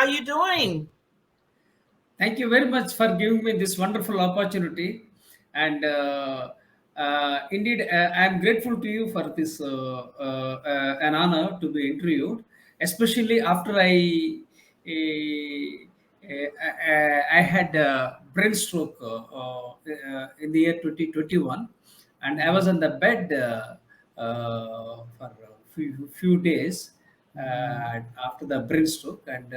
How you doing? Thank you very much for giving me this wonderful opportunity. And indeed, I am grateful to you for this an honor to be interviewed, especially after I had a brain stroke in the year 2021, and I was on the bed for a few days after the brain stroke, and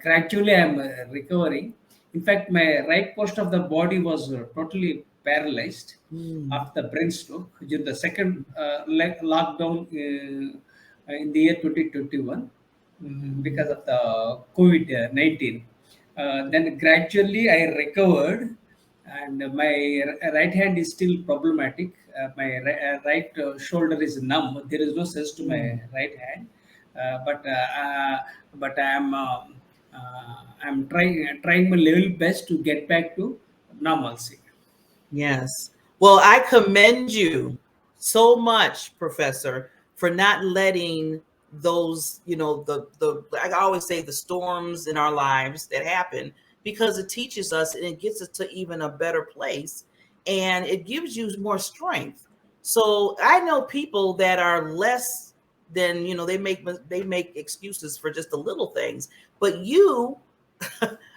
gradually I'm recovering. In fact, my right portion of the body was totally paralyzed Mm, after the brain stroke during the second lockdown in the year 2021 because of the COVID 19. Then gradually I recovered, and my right hand is still problematic. My right shoulder is numb. There is no sense to my mm. right hand, but I'm trying my level best to get back to normalcy. Yes. Well, I commend you so much, Professor, for not letting those, I always say the storms in our lives that happen because it teaches us and it gets us to even a better place and it gives you more strength. So I know people that are less than, they make excuses for just the little things, but you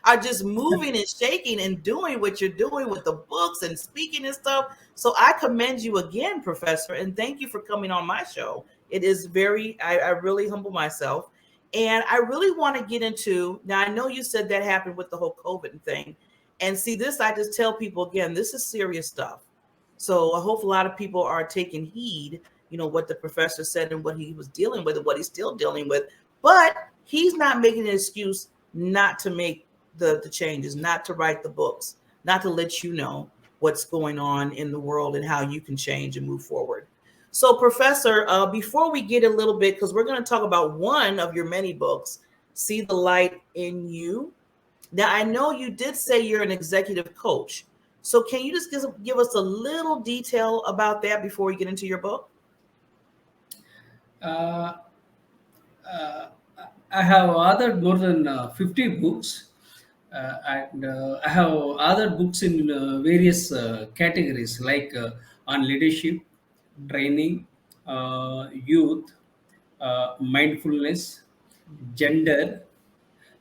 are just moving and shaking and doing what you're doing with the books and speaking and stuff. So I commend you again, Professor, and thank you for coming on my show. It is I really humble myself. And I really want to get into now. I know you said that happened with the whole COVID thing. And see, this, I just tell people again, this is serious stuff. So I hope a lot of people are taking heed, what the professor said and what he was dealing with and what he's still dealing with. But he's not making an excuse not to make the changes, not to write the books, not to let you know what's going on in the world and how you can change and move forward. So, Professor, before we get a little bit, because we're going to talk about one of your many books, See the Light in You. Now, I know you did say you're an executive coach. So, can you just give us a little detail about that before we get into your book? Uh, uh, I have authored more than 50 books, and I have authored books in various categories like on leadership, training, youth, mindfulness, gender,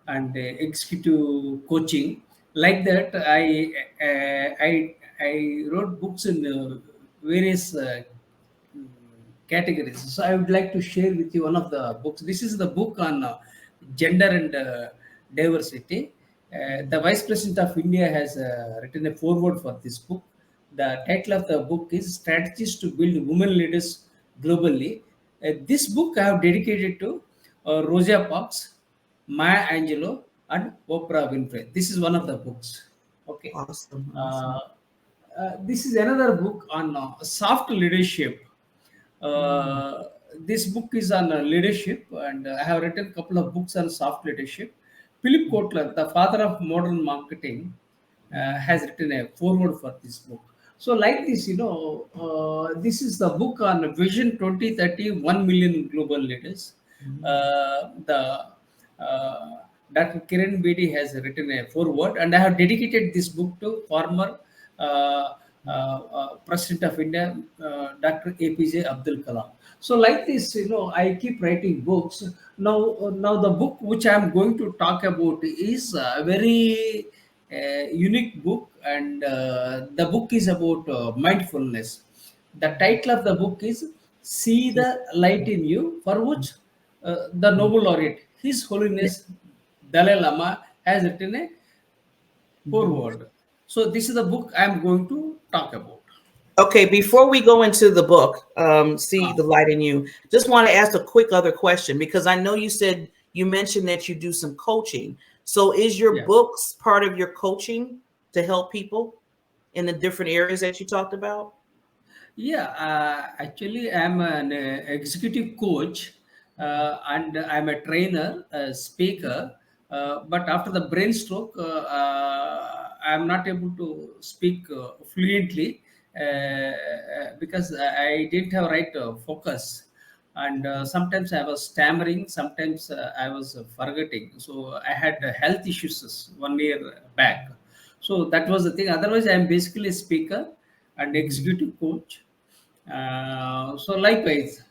and executive coaching. Like that, I wrote books in various categories. So I would like to share with you one of the books. This is the book on gender and diversity. The Vice President of India has written a foreword for this book. The title of the book is Strategies to Build Women Leaders Globally. This book I have dedicated to Rosa Parks, Maya Angelou, and Oprah Winfrey. This is one of the books. Okay. Awesome. Uh, Awesome. this is another book on soft leadership. Mm, uh, this book is on leadership, and I have written a couple of books on soft leadership. Philip Kotler, the father of modern marketing, has written a foreword for this book. So, like this, this is the book on Vision 2030, 1 million global leaders. mm, The Dr. Kiran Bedi has written a foreword, and I have dedicated this book to former President of India, Dr. APJ Abdul Kalam. So, like this, I keep writing books. Now the book which I am going to talk about is a very unique book, and the book is about mindfulness. The title of the book is "See the Light in You," for which the mm, Nobel laureate, His Holiness Dalai Lama, has written a mhm. foreword. So this is the book I am going to talk about. Okay, before we go into the book, See Ah, the Light in You, just want to ask a quick other question because I know you mentioned that you do some coaching. So is your yeah. books part of your coaching to help people in the different areas that you talked about? Yeah, actually, I'm an executive coach, and I'm a trainer, a speaker. But after the brain stroke, I'm not able to speak fluently because I didn't have right focus. and sometimes I was stammering, sometimes I was forgetting. So I had health issues 1 year back. So that was the thing. Otherwise, I am basically a speaker and Mhm. executive coach. So likewise,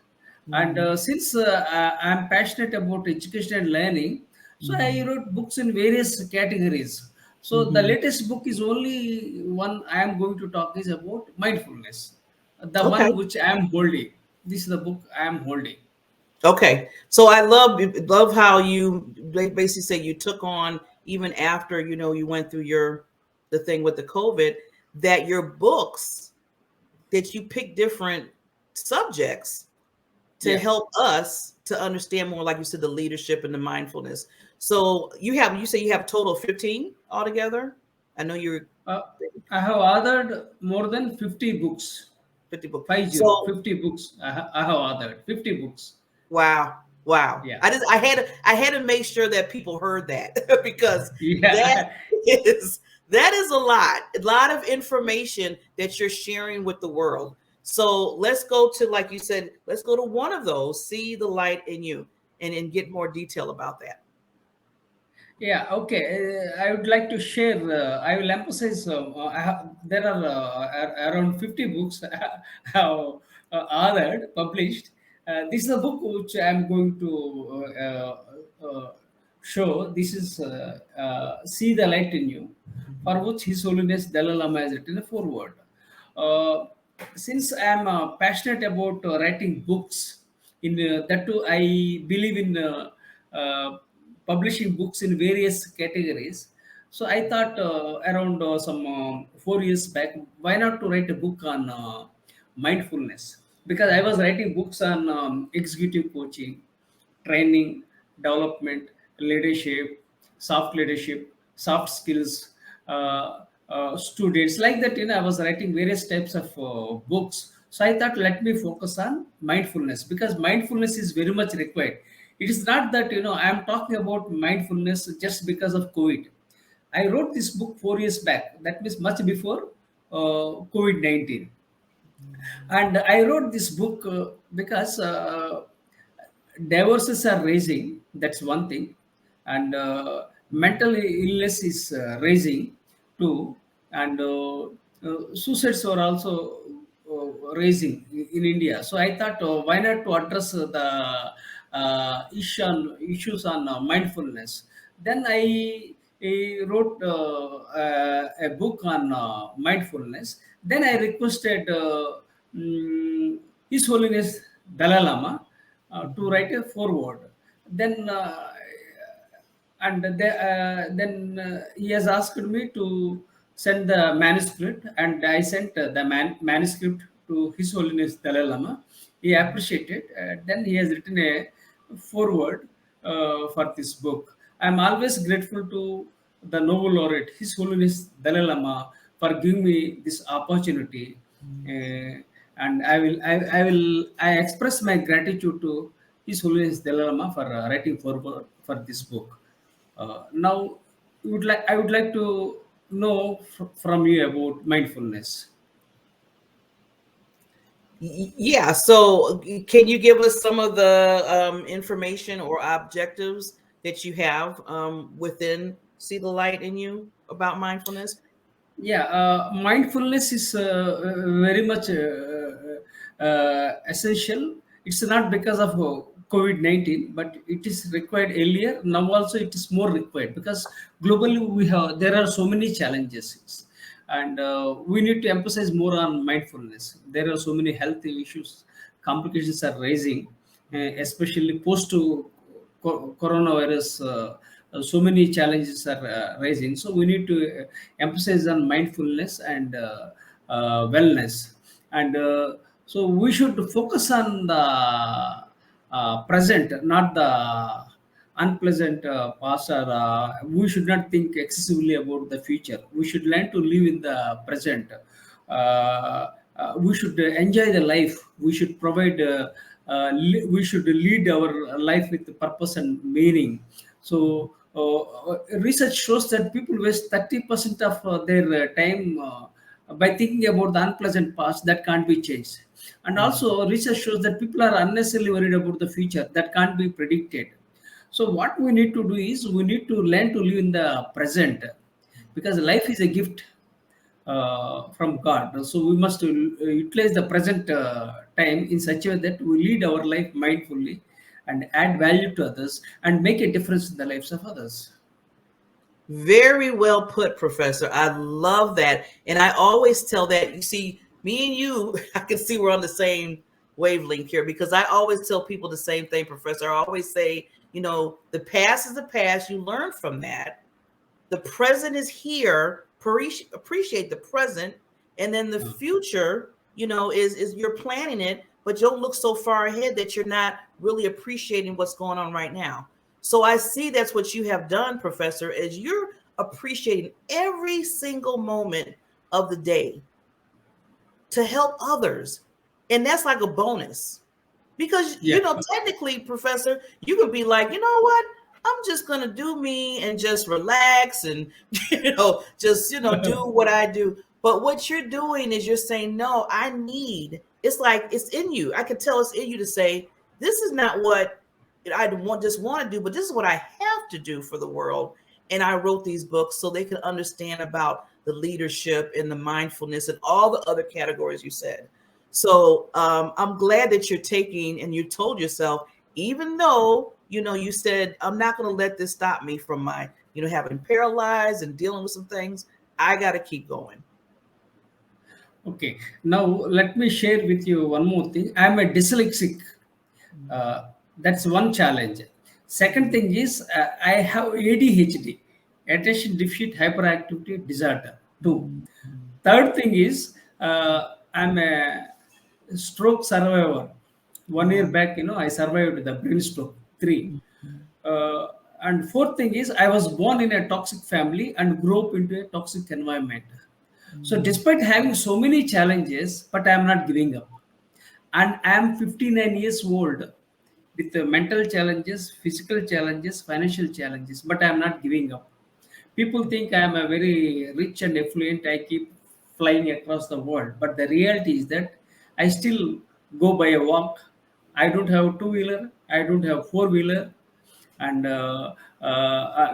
and Mhm. since I am passionate about education and learning, so I Mhm. wrote books in various categories. So the Mhm. latest book is only one I am going to talk is about mindfulness, the Okay. one which I am holding. This is the book I am holding. Okay. So I love how you basically say you took on, even after you went through the thing with the COVID, that your books, that you pick different subjects to Yeah. help us to understand more, like you said, the leadership and the mindfulness. So you say you have a total of 15 altogether. I know you're Uh, I have authored more than 50 books. 50 books. 50, So 50 books. I have authored 50 books. wow, wow. Yeah. I had to make sure that people heard that because that Yeah. is that is a lot of information that you're sharing with the world. So let's go to, like you said, let's go to one of those, see the light in you, and get more detail about that. Yeah, okay. I would like to share. I will emphasize. There are around 50 books I have authored, published. This is a book which I am going to show. This is See the Light in You, for which His Holiness Dalai Lama has written a foreword. Uh, since I am passionate about writing books, in that too, I believe in publishing books in various categories. So I thought around some 4 years back, why not to write a book on mindfulness? Because I was writing books on executive coaching, training, development, leadership, soft skills, students like that. I was writing various types of books. So I thought, let me focus on mindfulness because mindfulness is very much required. It is not that I am talking about mindfulness just because of COVID. I wrote this book 4 years back. That means much before COVID-19, and I wrote this book because divorces are raising. That's one thing, and mental illness is raising too, and suicides are also raising in India. So I thought, why not to address the issues on mindfulness? Then I wrote a book on mindfulness. Then I requested His Holiness Dalai Lama to write a foreword. Then then he has asked me to send the manuscript, and I sent the manuscript to His Holiness Dalai Lama. He appreciated. Then he has written a foreword for this book. I am always grateful to the Nobel laureate, His Holiness Dalai Lama, for giving me this opportunity. And I express my gratitude to His Holiness Dalai Lama for writing forward for this book. Now, I would like to know from you about mindfulness. Yeah. So can you give us some of the information or objectives that you have within See the Light in You about mindfulness? Yeah, mindfulness is very much essential. It's not because of COVID-19, but it is required earlier. Now also it is more required because globally there are so many challenges, and we need to emphasize more on mindfulness. There are so many health issues, complications are rising, especially post to coronavirus. So many challenges are rising, so we need to emphasize on mindfulness and wellness, and so we should focus on the present, not the unpleasant past, or we should not think excessively about the future. We should learn to live in the present. We should enjoy the life. We should provide we should lead our life with purpose and meaning. So research shows that people waste 30% of their time by thinking about the unpleasant past that can't be changed. And also, research shows that people are unnecessarily worried about the future that can't be predicted. So, what we need to do is we need to learn to live in the present, because life is a gift from God. So, we must utilize the present time in such a way that we lead our life mindfully and add value to others and make a difference in the lives of others. Very well put, Professor. I love that. And I always tell that, you see, me and you, I can see we're on the same wavelength here, because I always tell people the same thing, Professor. I always say, the past is the past. You learn from that. The present is here. Appreciate the present. And then the future, is you're planning it, but don't look so far ahead that you're not really appreciating what's going on right now. So I see that's what you have done, Professor, is you're appreciating every single moment of the day to help others. And that's like a bonus. Because, Yeah. technically, Professor, you could be like, you know what? I'm just going to do me and just relax and, just, do what I do. But what you're doing is you're saying, no, it's like it's in you. I can tell it's in you to say, this is not what just want to do, but this is what I have to do for the world. And I wrote these books so they can understand about the leadership and the mindfulness and all the other categories you said. So I'm glad that you're taking, and you told yourself, even though, you said, I'm not going to let this stop me from my, having paralyzed and dealing with some things. I got to keep going. Okay. Now let me share with you one more thing. I'm a dyslexic. That's one challenge. Second thing is I have ADHD, attention deficit hyperactivity disorder. Two. Third thing is I'm a stroke survivor. 1 year back, I survived the brain stroke. Three. Uh, and fourth thing is I was born in a toxic family and grew up into a toxic environment. So despite having so many challenges, but I am not giving up. And I am 59 years old with the mental challenges, physical challenges, financial challenges, but I am not giving up. People think I am a very rich and affluent. I keep flying across the world, but the reality is that I still go by a walk. I don't have two-wheeler. I don't have four-wheeler, and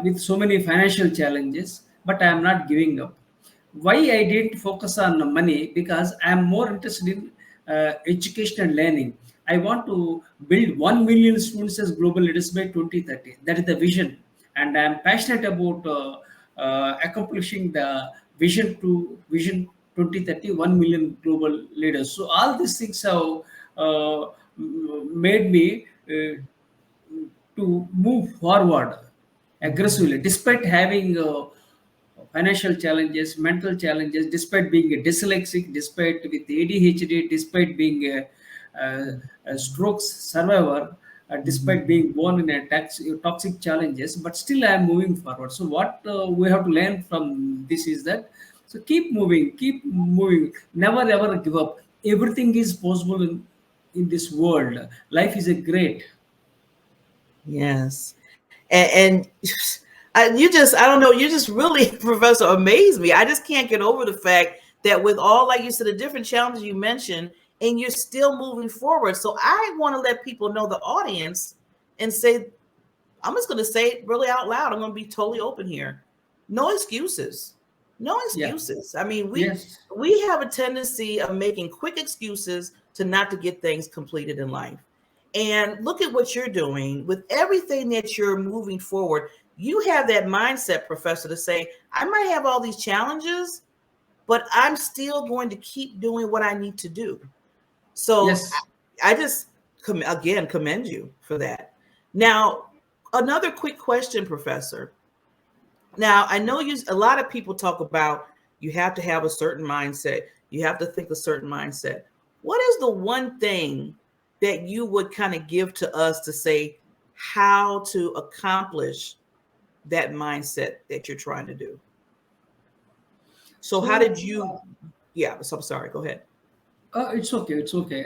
with so many financial challenges, but I am not giving up. Why I didn't focus on money? Because I am more interested in education and learning. I want to build 1 million students as global leaders by 2030. That is the vision, and I am passionate about accomplishing the vision 2030, 1 million global leaders. So all these things have made me to move forward aggressively, despite having financial challenges, mental challenges, despite being a dyslexic, despite with ADHD, despite being a stroke survivor, despite being born in a toxic challenges, but still I am moving forward. So what we have to learn from this is that, so keep moving, never ever give up. Everything is possible in this world. Life is a great. Yes. And I don't know, you just really, Professor, amaze me. I just can't get over the fact that with all, like you said, the different challenges you mentioned, and you're still moving forward. So I want to let people know, the audience, and say, I'm just going to say it really out loud. I'm going to be totally open here. No excuses. No Yeah. excuses. I mean, Yes. we have a tendency of making quick excuses not to get things completed in life. And look at what you're doing with everything that you're moving forward. You have that mindset, Professor, to say, I might have all these challenges, but I'm still going to keep doing what I need to do. So Yes. I just again commend you for that. Now, another quick question, Professor. Now, I know a lot of people talk about you have to have a certain mindset, you have to think a certain mindset. What is the one thing that you would kind of give to us to say how to accomplish that mindset that you're trying to do? So, how did So you? Yeah, so I'm sorry. Go ahead. it's okay. It's okay.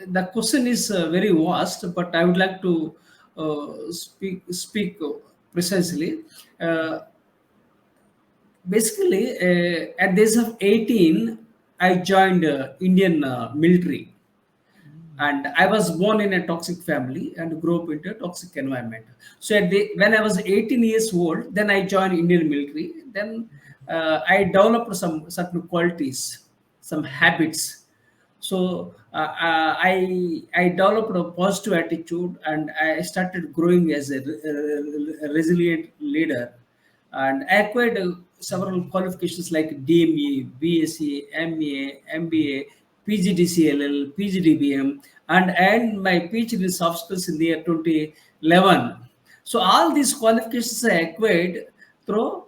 The question is very vast, but I would like to speak precisely. Uh, basically, at the age of 18, I joined Indian military, and I was born in a toxic family and grew up into a toxic environment. So when I was 18 years old, then I joined Indian military. Then I developed some certain qualities, some habits. So I developed a positive attitude, and I started growing as a resilient leader, and I acquired several qualifications like DME, BSc, MA, MBA, PGDCLL, PGDBM, and my PhD in soft skills in the year 2011. So all these qualifications I acquired through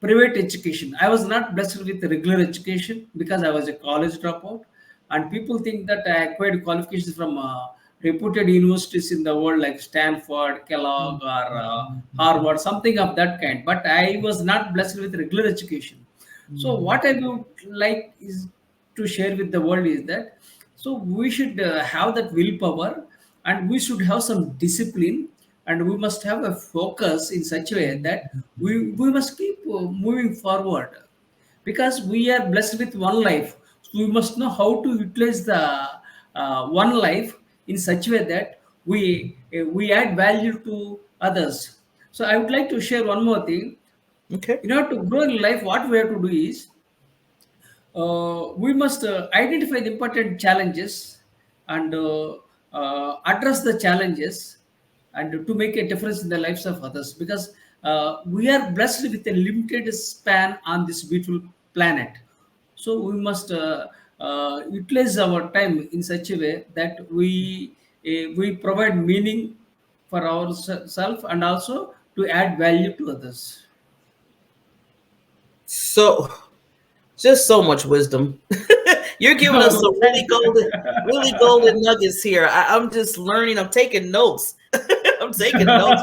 private education. I was not blessed with regular education because I was a college dropout, and people think that I acquired qualifications from reputed universities in the world like Stanford, Kellogg, or Harvard, something of that kind. But I was not blessed with regular education. So what I would like is to share with the world is that, so we should have that willpower, and we should have some discipline, and we must have a focus in such a way that we must keep moving forward, because we are blessed with one life. So we must know how to utilize the one life in such a way that we add value to others. So I would like to share one more thing. Okay. In order to grow in life, what we have to do is we must identify the important challenges, and address the challenges, and to make a difference in the lives of others, because we are blessed with a limited span on this beautiful planet. So we must utilize our time in such a way that we provide meaning for ourselves, and also to add value to others. So just so much wisdom. You're giving us some Thank really golden nuggets here. I'm just learning. I'm taking notes. I'm taking notes.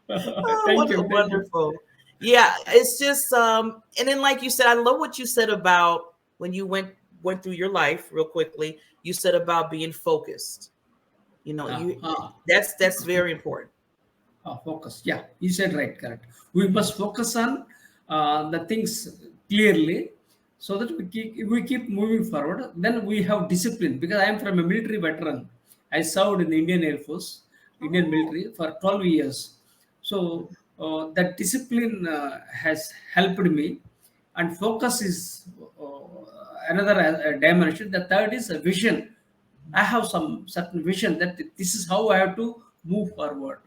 Oh, Thank you, thank you. wonderful. Yeah, it's just and then like you said, I love what you said about when you went through your life real quickly. You said about being focused. You know, Ah, you ah. that's very important. Focus. Yeah, you said right, correct. We must focus on the things clearly, so that we keep moving forward. Then we have discipline, because I am from a military veteran. I served in the Indian Air Force, Indian Oh, military for 12 years. So that discipline has helped me, and focus is another dimension. The third is a vision. I have some certain vision that this is how I have to move forward.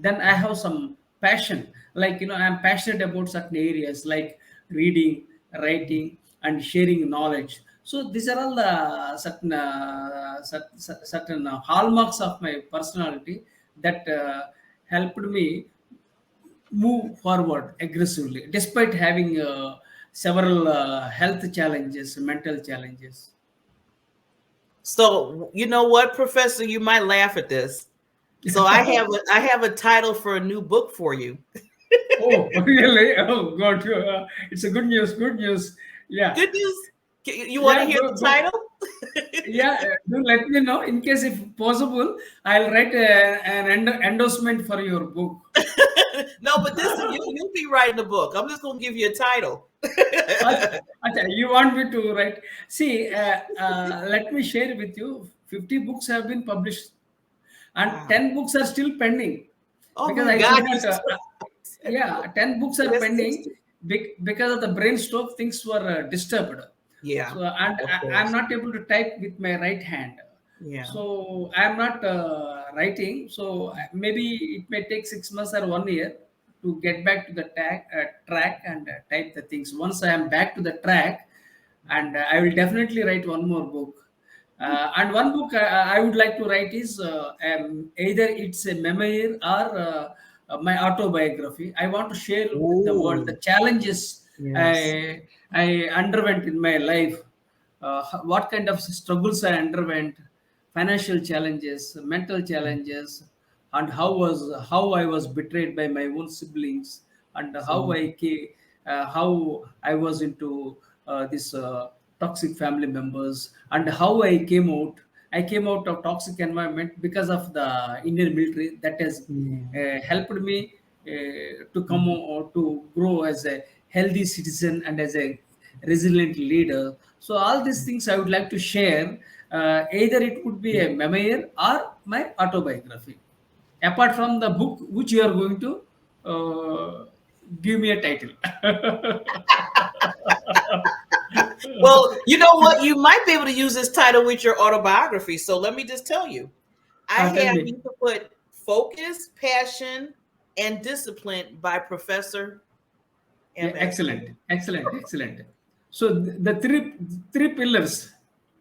Then I have some passion, like, I'm passionate about certain areas like reading, writing, and sharing knowledge. So these are all the certain hallmarks of my personality that helped me move forward aggressively despite having several health challenges, mental challenges. so you know what, Professor? You might laugh at this. So I have a title for a new book for you. Oh, really? Oh, God. It's a good news. Good news. Yeah. Good news. You want to Yeah. hear Go, the go. title? Yeah. Do let me know. In case if possible, I'll write an endorsement for your book. No, but this is you'll be writing the book. I'm just gonna give you a title. Acha, acha, you want me to write? See, let me share with you. 50 books have been published, and Wow. 10 books are still pending, Oh because my I could God, you not. Yeah, 10 books are that's pending 60. because of the brain stroke, things were disturbed. Yeah, So, and of I'm course. not able to type with my right hand. Yeah. So I'm not writing. So maybe it may take 6 months or 1 year to get back to the track and type the things. Once I am back to the track, and I will definitely write one more book. And one book I would like to write is either it's a memoir or my autobiography. I want to share with the world the Ooh, challenges yes. I underwent in my life, what kind of struggles I underwent, financial challenges, mental challenges, and how I was betrayed by my own siblings, and So, how I was into this toxic family members, and how I came out. I came out of toxic environment because of the Indian military. That has yeah. helped me to come or to grow as a healthy citizen and as a resilient leader. So all these things I would like to share. Either it would be a memoir or my autobiography. Apart from the book, which you are going to give me a title. Well, you know what? You might be able to use this title with your autobiography. So let me just tell you, I Tell have me. you to put focus, passion, and discipline by Professor Yeah, Ambassador. excellent, excellent, excellent. So the three pillars,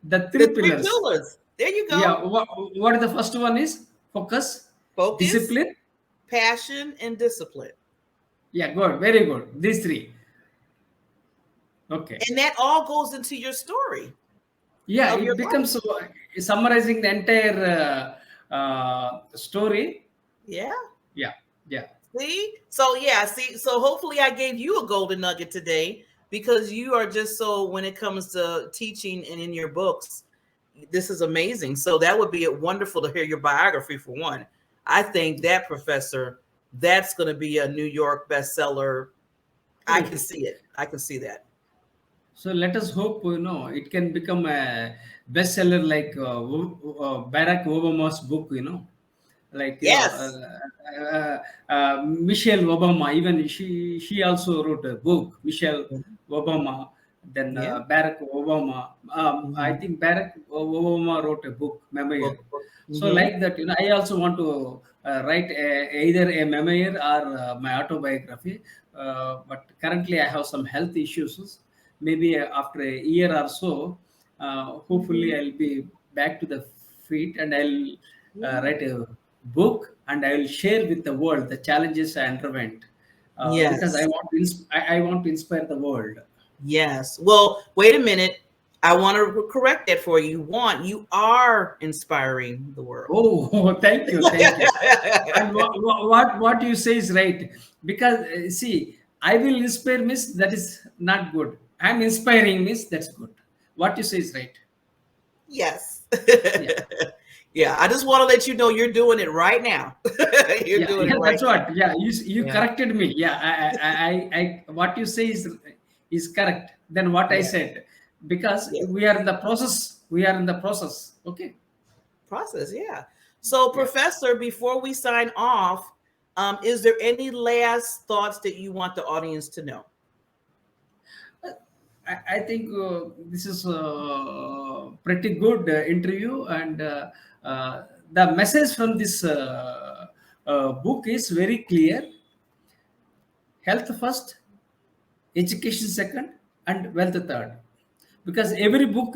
the The three three pillars. pillars. There you Yeah, go. what the first one is? Focus, Focus, discipline. passion, and discipline. Yeah, good, very good. These three. Okay. And that all goes into your story Yeah, of your it life. becomes summarizing the entire story. Yeah. Yeah, yeah. See? So yeah, see, so hopefully I gave you a golden nugget today because you are just so when it comes to teaching and in your books, this is amazing. So that would be wonderful to hear your biography for one. I think that professor, that's going to be a New York bestseller. I can Oh, see it. I can see that. so let us hope it can become a bestseller like Barack Obama's book. Like Yes. Michelle Obama. Even she also wrote a book. Michelle Obama. Then Yeah. Barack Obama. I Mhm. think Barack Obama wrote a book, memoir. Book. So Mhm. like that, I also want to write either a memoir or my autobiography. But currently, I have some health issues. Maybe after a year or so, hopefully, Mhm. I'll be back to the feet and I'll Yeah. write a book and I will share with the world the challenges I underwent because I Yes. want to I want to inspire the world. Yes. Well, wait a minute. I want to correct that for you. One, you are inspiring the world. Oh, thank you, thank you. And what you say is right because see, I will inspire means that is not good. I'm inspiring means that's good. What you say is right. Yes. Yeah. Yeah. I just want to let you know you're doing it right now. You're Yeah, doing yeah, it right that's now. what. Yeah, you Yeah. corrected me. Yeah, what you say is correct. Then what I Yeah. said, because Yeah. we are in the process. We are in the process. Okay. Process. Yeah. So, Yeah. Professor, before we sign off, is there any last thoughts that you want the audience to know? I think this is a pretty good interview, and the message from this book is very clear: health first, education second, and wealth third. Because every book,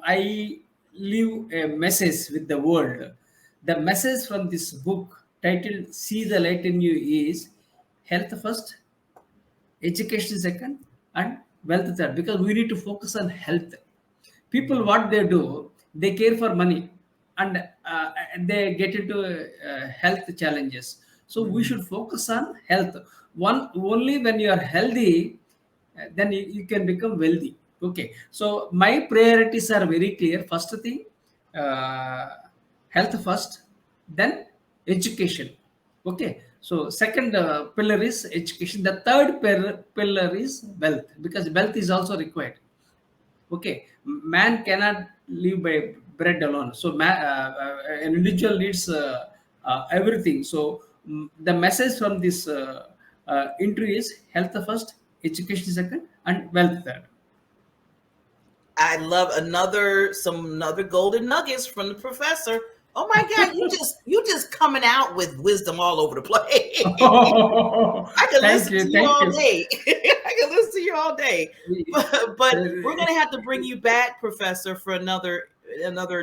I leave a message with the world. The message from this book titled "See the Light in You" is health first, education second, and wealth third, because we need to focus on health. People, what they do, they care for money, and they get into health challenges. So we Mhm. should focus on health. One only when you are healthy, then you can become wealthy. Okay, so my priorities are very clear. First thing, uh, health first, then education. Okay, so second pillar is education. The third pillar is wealth, because wealth is also required. Okay, man cannot live by bread alone. So an individual needs everything. So the message from this interview is health first, education second, and wealth third. I love another golden nuggets from the professor. Oh my God, you just coming out with wisdom all over the place. I could Thank listen to you, you thank all you. day. I could listen to you all day. But we're gonna have to bring you back, Professor, for another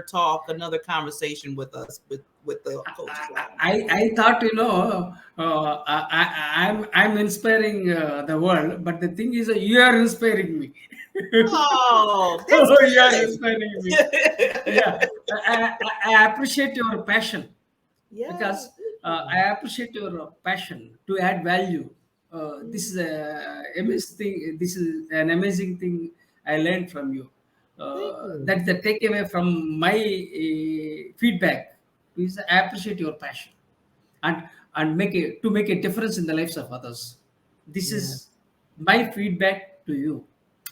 talk, another conversation with us with the Coaches Lounge. I thought, I'm inspiring the world, but the thing is, you are inspiring me. Oh, Oh, you are that's inspiring me. Yeah, good. I appreciate your passion, Yeah, because thank you. I appreciate your passion to add value. This is a amazing thing. This is an amazing thing I learned from you. Thank you. That's the takeaway from my feedback. Is I appreciate your passion, and and make a difference in the lives of others. This Yeah. is my feedback to you.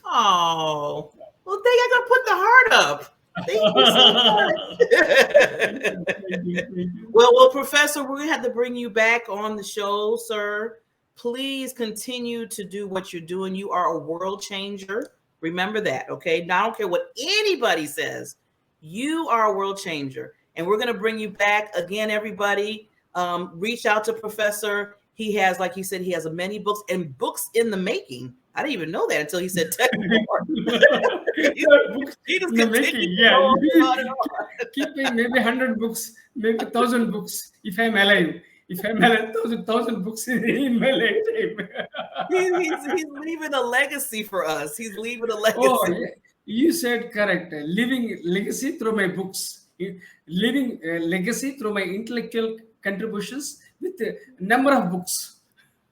Oh, well, they are gonna put the heart up. Thank you so Thank much. you, thank you, thank you. Well, Professor, we're gonna have to bring you back on the show, sir. Please continue to do what you're doing. You are a world changer. Remember that, okay? Now, I don't care what anybody says. You are a world changer, and we're gonna bring you back again. Everybody, reach out to Professor. He has, like he said, he has many books and books in the making. I didn't even know that until he said 10 more. Books He just in the continues making, to go yeah. on and on. Keeping maybe 100 books, maybe 1,000 books if I'm alive. If I'm alive, thousand books in my lifetime. He's leaving a legacy for us. He's leaving a Oh, legacy. yeah. You said correct. Living legacy through my books. Living legacy through my intellectual contributions with a number of books.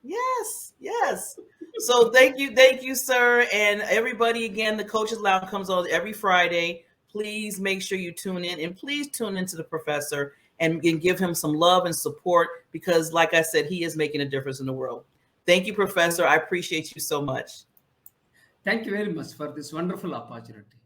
Yes, yes. So thank you, sir, and everybody. Again, the Coaches Lounge comes on every Friday. Please make sure you tune in, and please tune into the professor and give him some love and support because, like I said, he is making a difference in the world. Thank you, Professor. I appreciate you so much. Thank you very much for this wonderful opportunity.